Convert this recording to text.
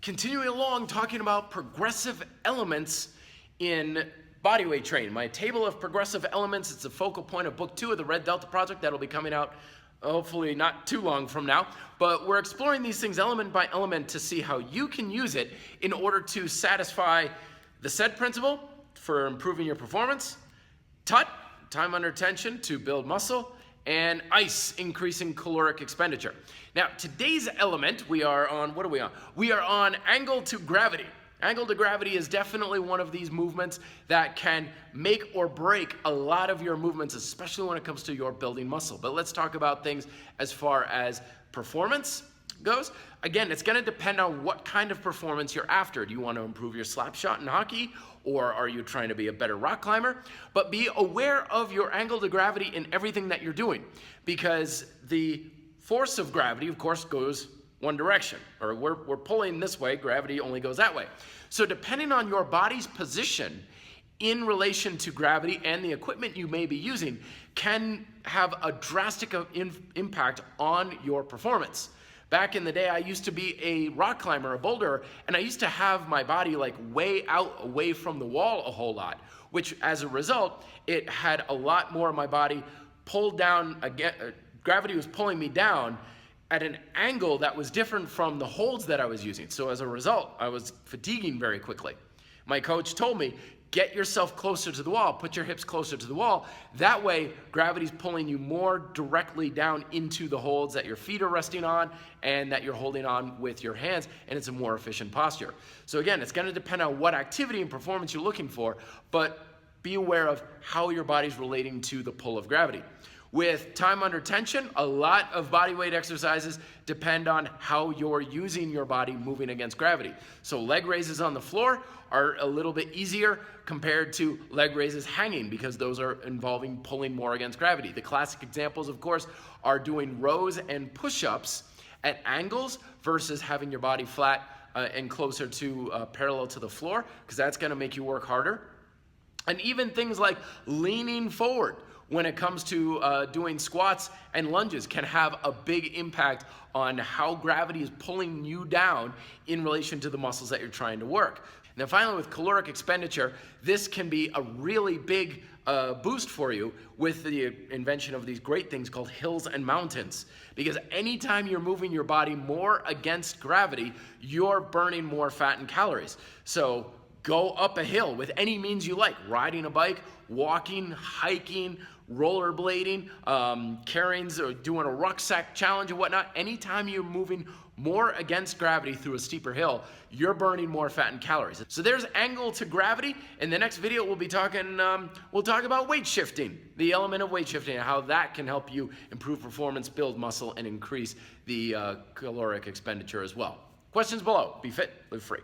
Continuing along, talking about progressive elements in bodyweight training. My table of progressive elements, it's a focal point of book 2 of the Red Delta Project that'll be coming out hopefully not too long from now. But we're exploring these things element by element to see how you can use it in order to satisfy the SAID principle for improving your performance, TUT, time under tension to build muscle, and ICE, increasing caloric expenditure. Now, today's element, we are on, what are we on? We are on angle to gravity. Angle to gravity is definitely one of these movements that can make or break a lot of your movements, especially when it comes to your building muscle. But let's talk about things as far as performance goes. Again, it's going to depend on what kind of performance you're after. Do you want to improve your slap shot in hockey, or are you trying to be a better rock climber? But be aware of your angle to gravity in everything that you're doing, because the force of gravity, of course, goes one direction, or we're pulling this way, gravity only goes that way. So depending on your body's position in relation to gravity and the equipment you may be using can have a drastic impact on your performance. Back in the day, I used to be a rock climber, a boulderer, and I used to have my body like way out away from the wall a whole lot, which as a result, it had a lot more of my body pulled down again. Gravity was pulling me down at an angle that was different from the holds that I was using. So as a result, I was fatiguing very quickly. My coach told me, get yourself closer to the wall, put your hips closer to the wall. That way, gravity's pulling you more directly down into the holds that your feet are resting on and that you're holding on with your hands, and it's a more efficient posture. So again, it's gonna depend on what activity and performance you're looking for, but be aware of how your body's relating to the pull of gravity. With time under tension, a lot of body weight exercises depend on how you're using your body moving against gravity. So leg raises on the floor are a little bit easier compared to leg raises hanging, because those are involving pulling more against gravity. The classic examples, of course, are doing rows and push-ups at angles versus having your body flat and closer to parallel to the floor, because that's gonna make you work harder. And even things like leaning forward when it comes to doing squats and lunges can have a big impact on how gravity is pulling you down in relation to the muscles that you're trying to work. And then finally, with caloric expenditure, this can be a really big boost for you with the invention of these great things called hills and mountains. Because anytime you're moving your body more against gravity, you're burning more fat and calories. So go up a hill with any means you like, riding a bike, walking, hiking, rollerblading, carrying or doing a rucksack challenge and whatnot. Anytime you're moving more against gravity through a steeper hill, you're burning more fat and calories. So there's angle to gravity. In the next video, we'll be talking, we'll talk about weight shifting, the element of weight shifting, and how that can help you improve performance, build muscle, and increase the caloric expenditure as well. Questions below. Be fit, live free.